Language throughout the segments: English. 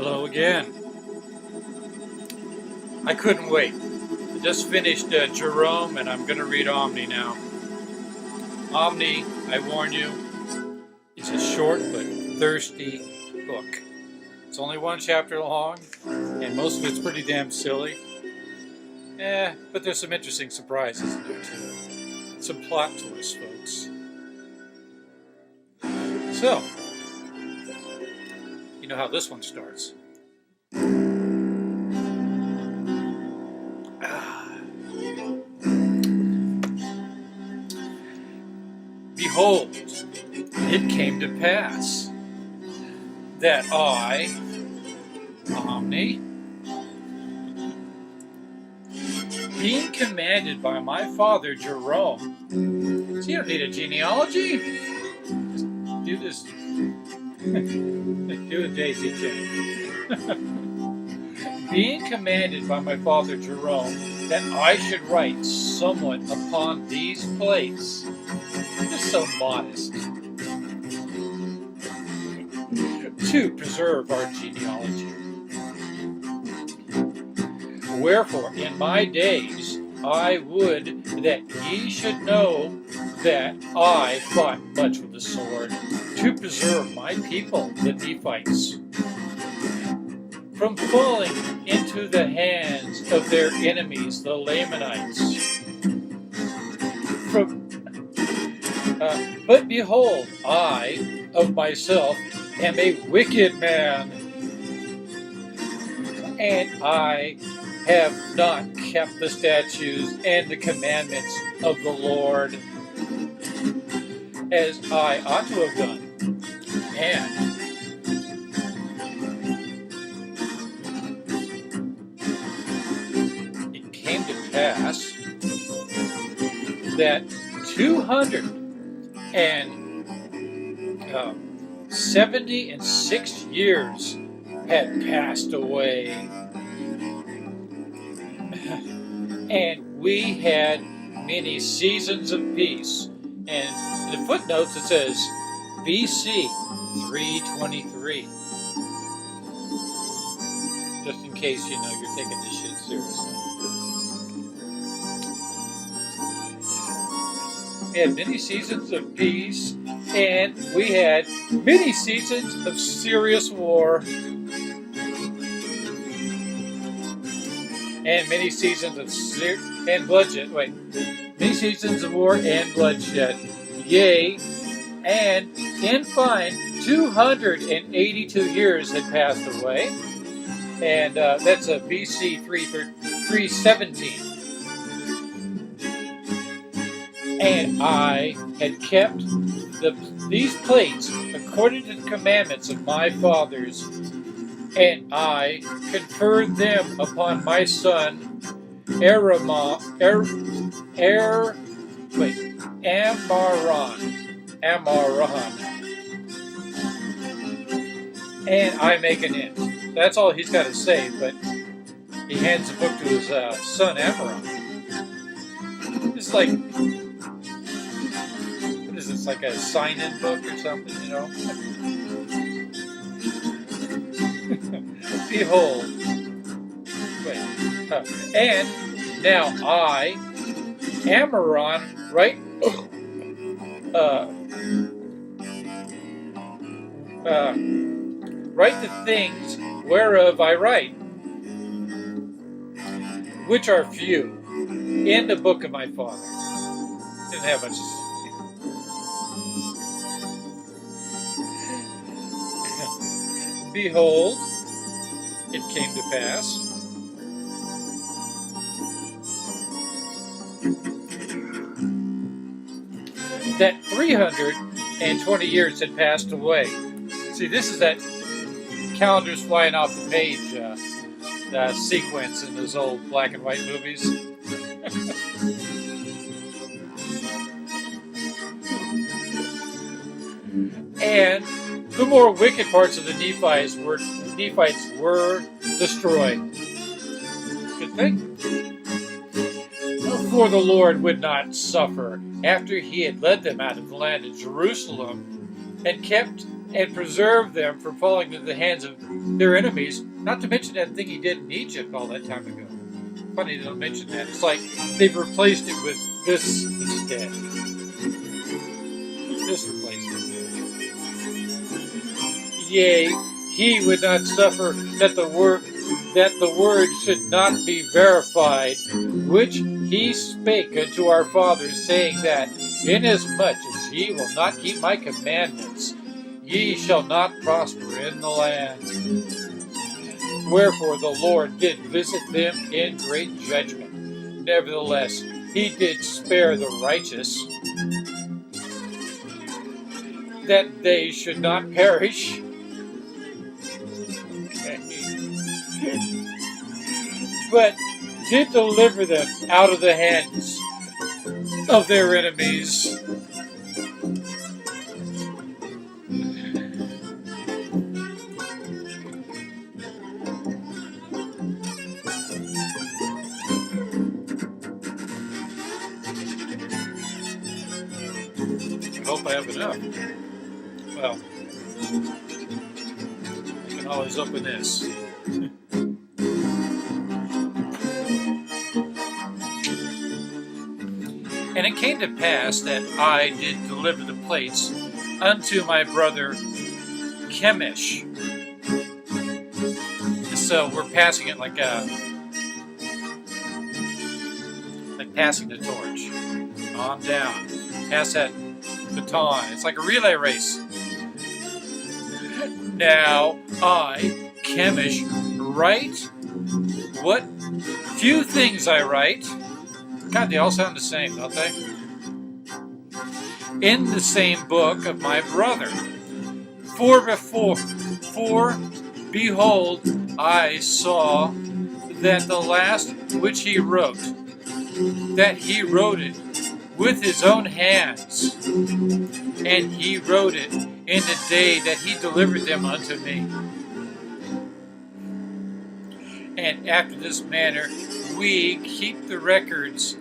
Hello again. I couldn't wait. I just finished Jerome, and I'm going to read Omni now. Omni, I warn you, is a short but thirsty book. It's only one chapter long, and most of it's pretty damn silly. But there's some interesting surprises in there too. Some plot twists, folks. So, you know how this one starts. Behold, it came to pass that I, Omni, being commanded by my father Jerome, so you don't need a genealogy, just do this, do a daisy chain. Being commanded by my father Jerome that I should write somewhat upon these plates, just so modest, to preserve our genealogy. Wherefore, in my days, I would that ye should know that I fought much with the sword to preserve my people, the Nephites, from falling into the hands of their enemies, the Lamanites. But behold, I of myself am a wicked man, and I have not kept the statutes and the commandments of the Lord as I ought to have done. And it came to pass that 276 years had passed away, and we had many seasons of peace. And in the footnotes it says BC 323. Just in case you're taking this shit seriously. We had many seasons of peace, and we had many seasons of serious war, and many seasons of bloodshed. Many seasons of war and bloodshed. Yea, and in fine, 282 years had passed away, and that's a BC 317. And I had kept these plates according to the commandments of my fathers, and I conferred them upon my son Amaron, and I make an end. That's all he's got to say, but he hands the book to his son Amaron. It's like, what is this, like a sign-in book or something, Behold. And now I, Amaron, write the things whereof I write, which are few, in the book of my father. Didn't have much to say. Behold, it came to pass that 320 years had passed away. See, this is that calendars flying off the page sequence in those old black and white movies. And the more wicked parts of the Nephites were destroyed. Good thing. For the Lord would not suffer, after he had led them out of the land of Jerusalem, and kept and preserve them from falling into the hands of their enemies. Not to mention that thing he did in Egypt all that time ago. Funny they don't mention that. It's like they've replaced it with this instead. This replaced it. Yea, he would not suffer that the word should not be verified, which he spake unto our fathers, saying that, inasmuch as ye will not keep my commandments, ye shall not prosper in the land. Wherefore the Lord did visit them in great judgment. Nevertheless, he did spare the righteous, that they should not perish. But did deliver them out of the hands of their enemies. I hope I have enough. Well, I can always open this. And it came to pass that I did deliver the plates unto my brother Chemish. So we're passing it like passing the torch on down. Pass that baton. It's like a relay race. Now I, Chemish, write what few things I write. God, they all sound the same, don't they? In the same book of my brother. For behold, I saw that the last which he wrote, that he wrote it with his own hands, and he wrote it in the day that he delivered them unto me. And after this manner we keep the records,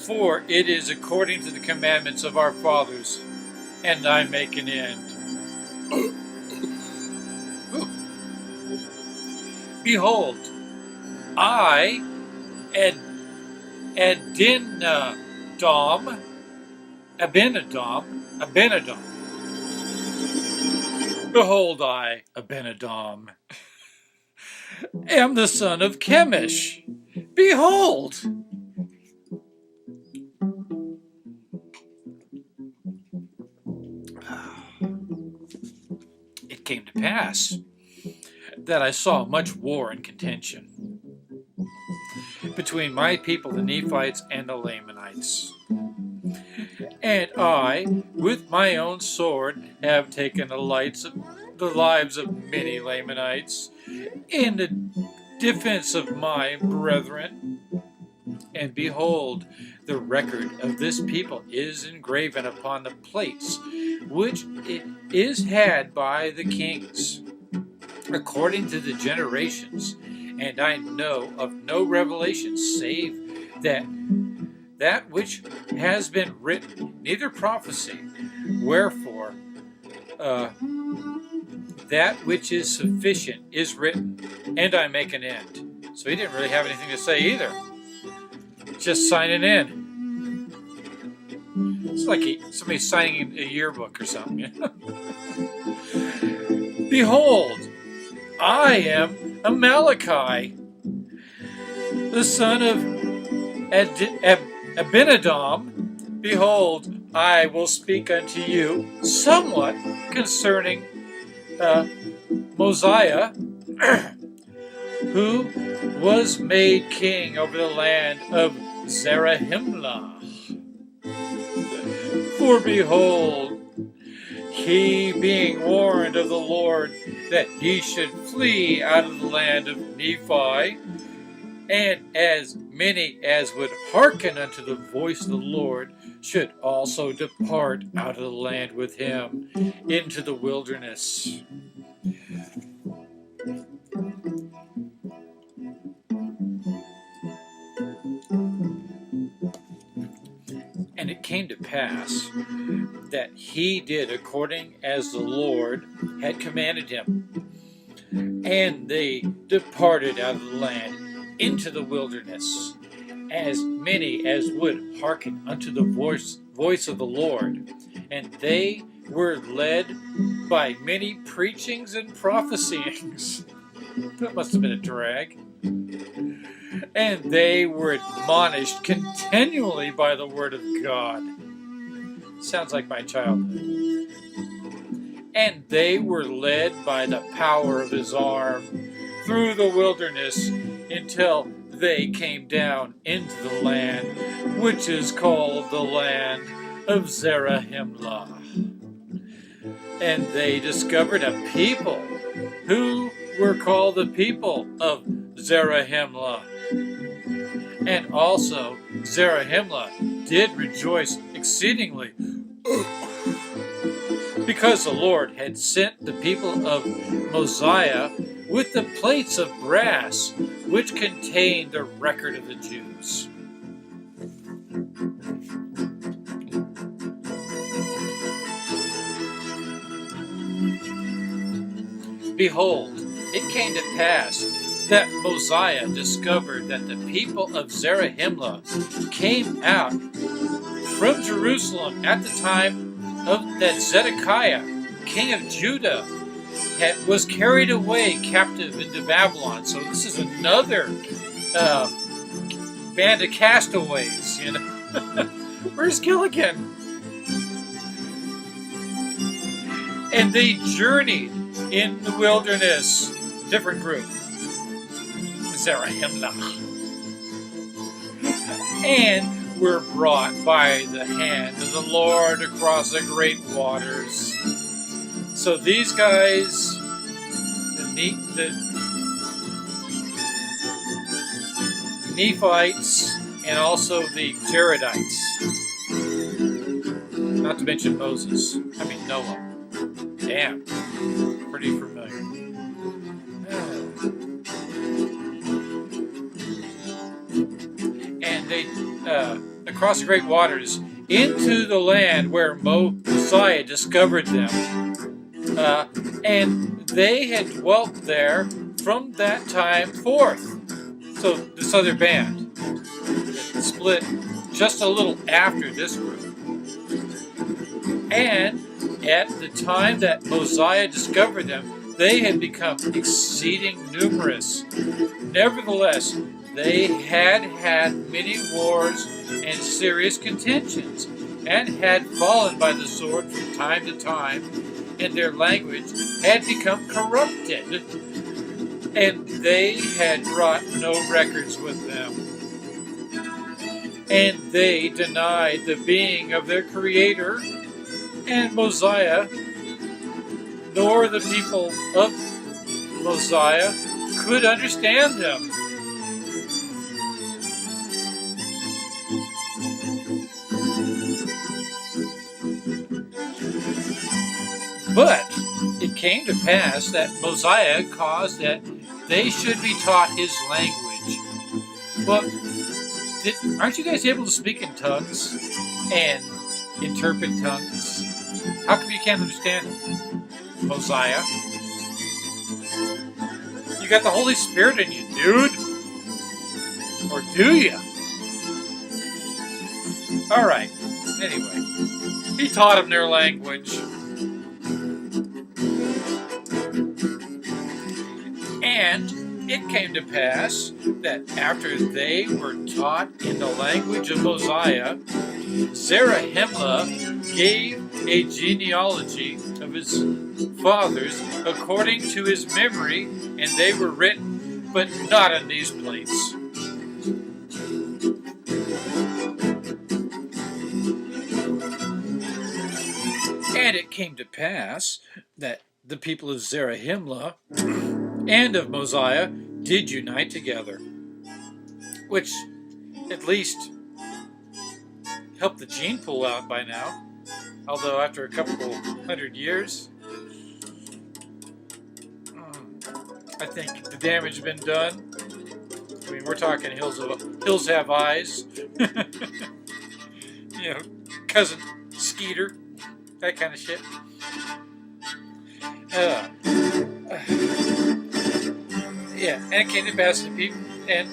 for it is according to the commandments of our fathers. And I make an end. Behold, I, Abinadom. Behold, I, Abinadom, am the son of Chemish. Behold! It came to pass that I saw much war and contention between my people, the Nephites, and the Lamanites. And I, with my own sword, have taken the lives of many Lamanites in the defense of my brethren. And behold, the record of this people is engraven upon the plates, which it is had by the kings, according to the generations. And I know of no revelation save that which has been written, neither prophecy. Wherefore, that which is sufficient is written, and I make an end. So he didn't really have anything to say either. Just signing in. It's like somebody signing a yearbook or something. You know? Behold, I am Amaleki, the son of Abinadom. Behold, I will speak unto you somewhat concerning Mosiah, who was made king over the land of Zarahemla. For behold, he being warned of the Lord that he should flee out of the land of Nephi, and as many as would hearken unto the voice of the Lord should also depart out of the land with him into the wilderness. And it came to pass pass that he did according as the Lord had commanded him. And they departed out of the land into the wilderness, as many as would hearken unto the voice of the Lord. And they were led by many preachings and prophesyings. That must have been a drag. And they were admonished continually by the word of God. Sounds like my childhood. And they were led by the power of his arm through the wilderness until they came down into the land, which is called the land of Zarahemla. And they discovered a people who were called the people of Zarahemla. And also Zarahemla did rejoice exceedingly, because the Lord had sent the people of Mosiah with the plates of brass, which contained the record of the Jews. Behold, it came to pass that Mosiah discovered that the people of Zarahemla came out from Jerusalem at the time of that Zedekiah, king of Judah, was carried away captive into Babylon. So this is another band of castaways, you know. Where's Gilligan? And they journeyed in the wilderness, different group, Zarahemla, and were brought by the hand of the Lord across the great waters. So these guys, the Nephites, and also the Jaredites, not to mention Moses, Noah. Damn, pretty familiar. And they, across the great waters, into the land where Mosiah discovered them. And they had dwelt there from that time forth. So this other band split just a little after this group. And at the time that Mosiah discovered them, they had become exceeding numerous. Nevertheless, they had had many wars and serious contentions, and had fallen by the sword from time to time, and their language had become corrupted, and they had brought no records with them. And they denied the being of their Creator, and Mosiah, nor the people of Mosiah could understand them. But it came to pass that Mosiah caused that they should be taught his language. Well, aren't you guys able to speak in tongues and interpret tongues? How come you can't understand it, Mosiah? You got the Holy Spirit in you, dude. Or do you? Alright, anyway. He taught them their language. And it came to pass that after they were taught in the language of Mosiah, Zarahemla gave a genealogy of his fathers according to his memory, and they were written, but not on these plates. And it came to pass that the people of Zarahemla and of Mosiah did unite together, which at least helped the gene pool out by now. Although after a couple 100 years, I think the damage has been done. I mean, we're talking hills have eyes. cousin Skeeter, that kind of shit. Uh, yeah, and it came to pass the people and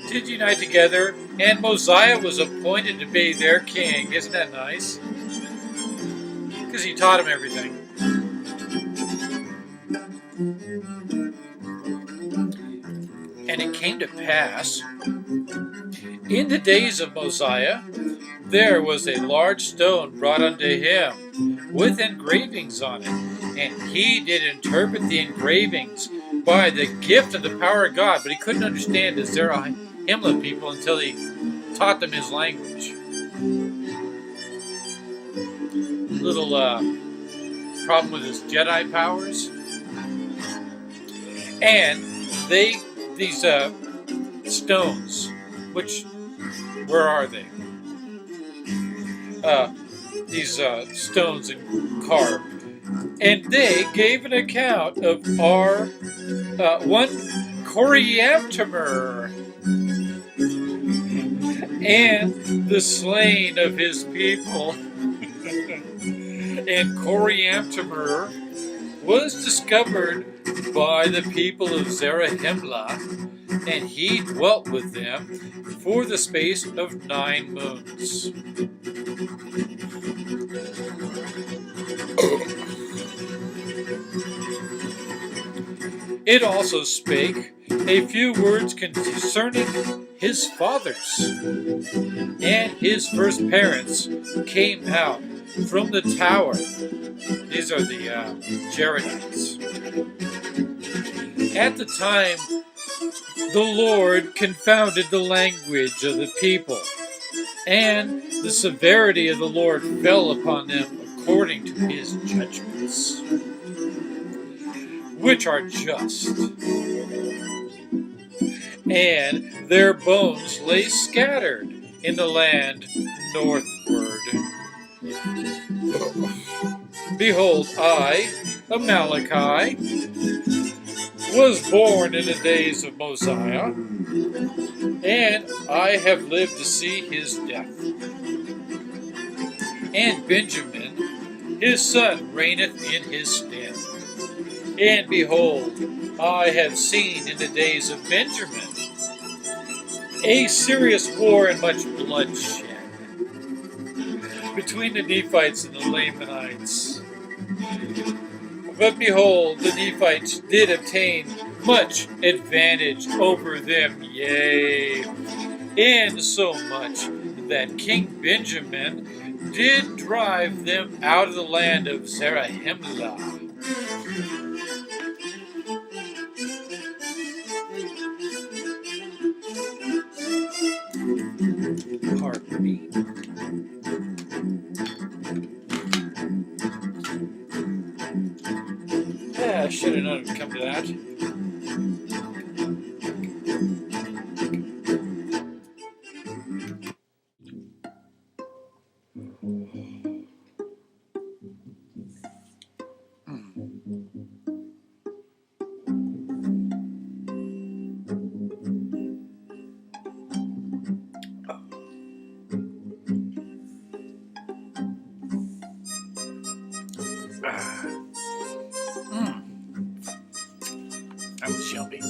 did unite together, and Mosiah was appointed to be their king. Isn't that nice? Because he taught him everything. And it came to pass, in the days of Mosiah, there was a large stone brought unto him, with engravings on it, and he did interpret the engravings by the gift of the power of God, but he couldn't understand the Zarahemla people until he taught them his language. Little problem with his Jedi powers. And these stones, which, where are they? These stones carved. And they gave an account of our one Coriantumr and the slain of his people. And Coriantumr was discovered by the people of Zarahemla, and he dwelt with them for the space of 9 moons. It also spake a few words concerning his fathers, and his first parents came out from the tower. These are the Jaredites. At the time, the Lord confounded the language of the people, and the severity of the Lord fell upon them according to his judgments, which are just. And their bones lay scattered in the land northward. Behold, I, Amaleki, was born in the days of Mosiah, and I have lived to see his death. And Benjamin, his son, reigneth in his stead. And behold, I have seen in the days of Benjamin a serious war and much bloodshed between the Nephites and the Lamanites. But behold, the Nephites did obtain much advantage over them, yea, and so much that King Benjamin did drive them out of the land of Zarahemla. Pardon me. Yeah, I should have known it would come to that. That was yummy.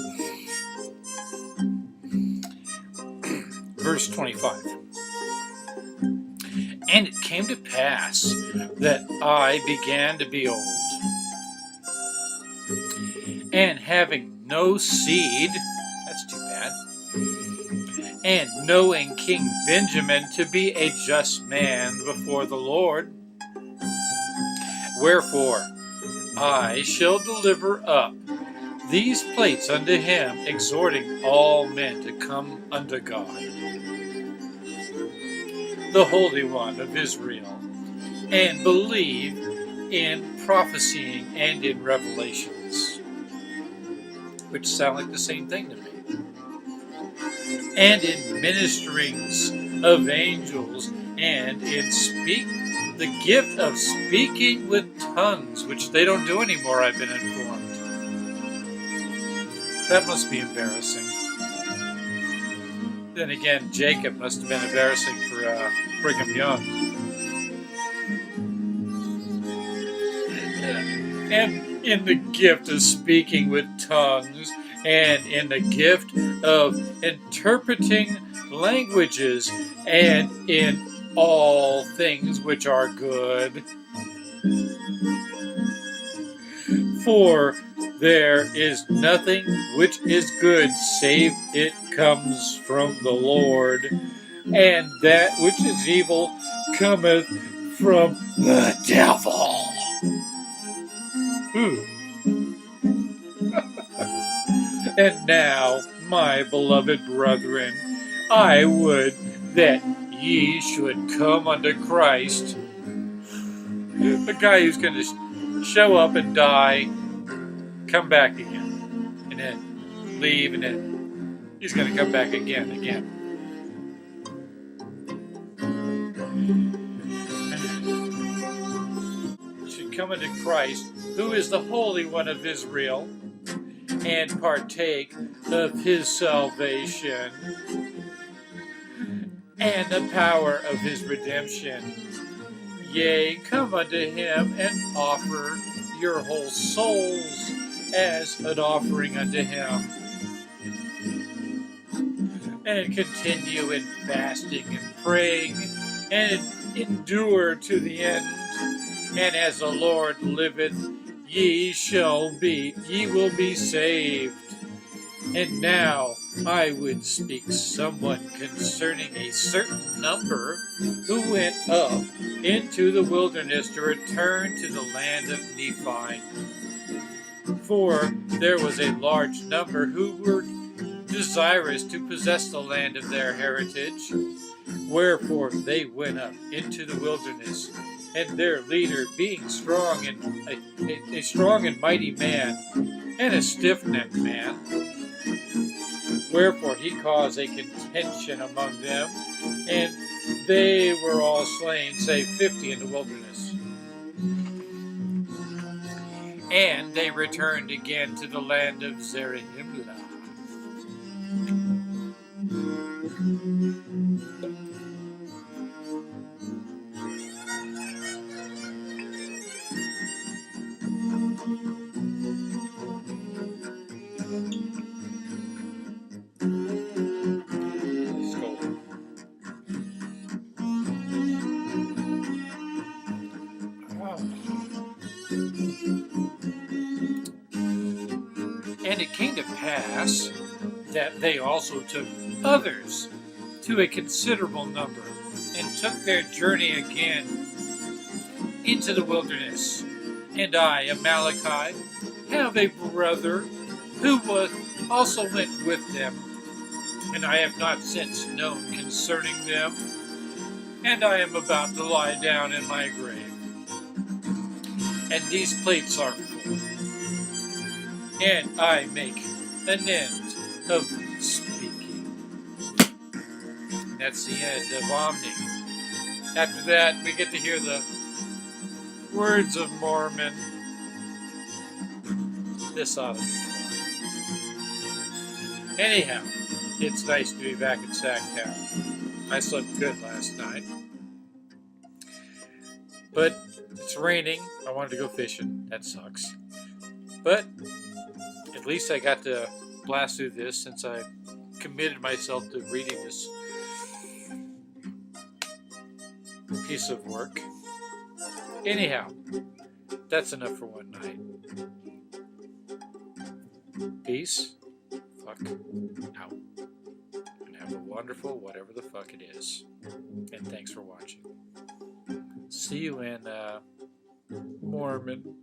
Verse 25. And it came to pass that I began to be old, and having no seed, that's too bad, and knowing King Benjamin to be a just man before the Lord, wherefore I shall deliver up these plates unto him, exhorting all men to come unto God, the Holy One of Israel, and believe in prophesying and in revelations, which sound like the same thing to me, and in ministerings of angels, and in the gift of speaking with tongues, which they don't do anymore, I've been informed. That must be embarrassing. Then again, Jacob must have been embarrassing for Brigham Young. And in the gift of speaking with tongues, and in the gift of interpreting languages, and in all things which are good. For there is nothing which is good save it comes from the Lord, and that which is evil cometh from the devil. And now, my beloved brethren, I would that ye should come unto Christ. The guy who's going to show up and die, come back again, and then leave, and then he's going to come back again. Should come unto Christ, who is the Holy One of Israel, and partake of his salvation and the power of his redemption. Yea, come unto him and offer your whole souls as an offering unto him, and continue in fasting and praying, and endure to the end. And as the Lord liveth, ye will be saved. And now I would speak somewhat concerning a certain number who went up into the wilderness to return to the land of Nephi. For there was a large number who were desirous to possess the land of their heritage. Wherefore they went up into the wilderness, and their leader, being strong and a strong and mighty man, and a stiff-necked man, wherefore he caused a contention among them, and they were all slain, save 50 in the wilderness. And they returned again to the land of Zarahemla. And it came to pass that they also took others to a considerable number, and took their journey again into the wilderness. And I, Amalekite, have a brother who also went with them, and I have not since known concerning them, and I am about to lie down in my grave. And these plates are full, and I make an end of speaking. And that's the end of Omni. After that, we get to hear the words of Mormon. This ought to be fun. Anyhow, it's nice to be back in Sacktown. I slept good last night. But it's raining. I wanted to go fishing. That sucks. But at least I got to blast through this, since I committed myself to reading this piece of work. Anyhow, that's enough for one night. Peace, fuck, out. And have a wonderful whatever the fuck it is. And thanks for watching. See you in Mormon.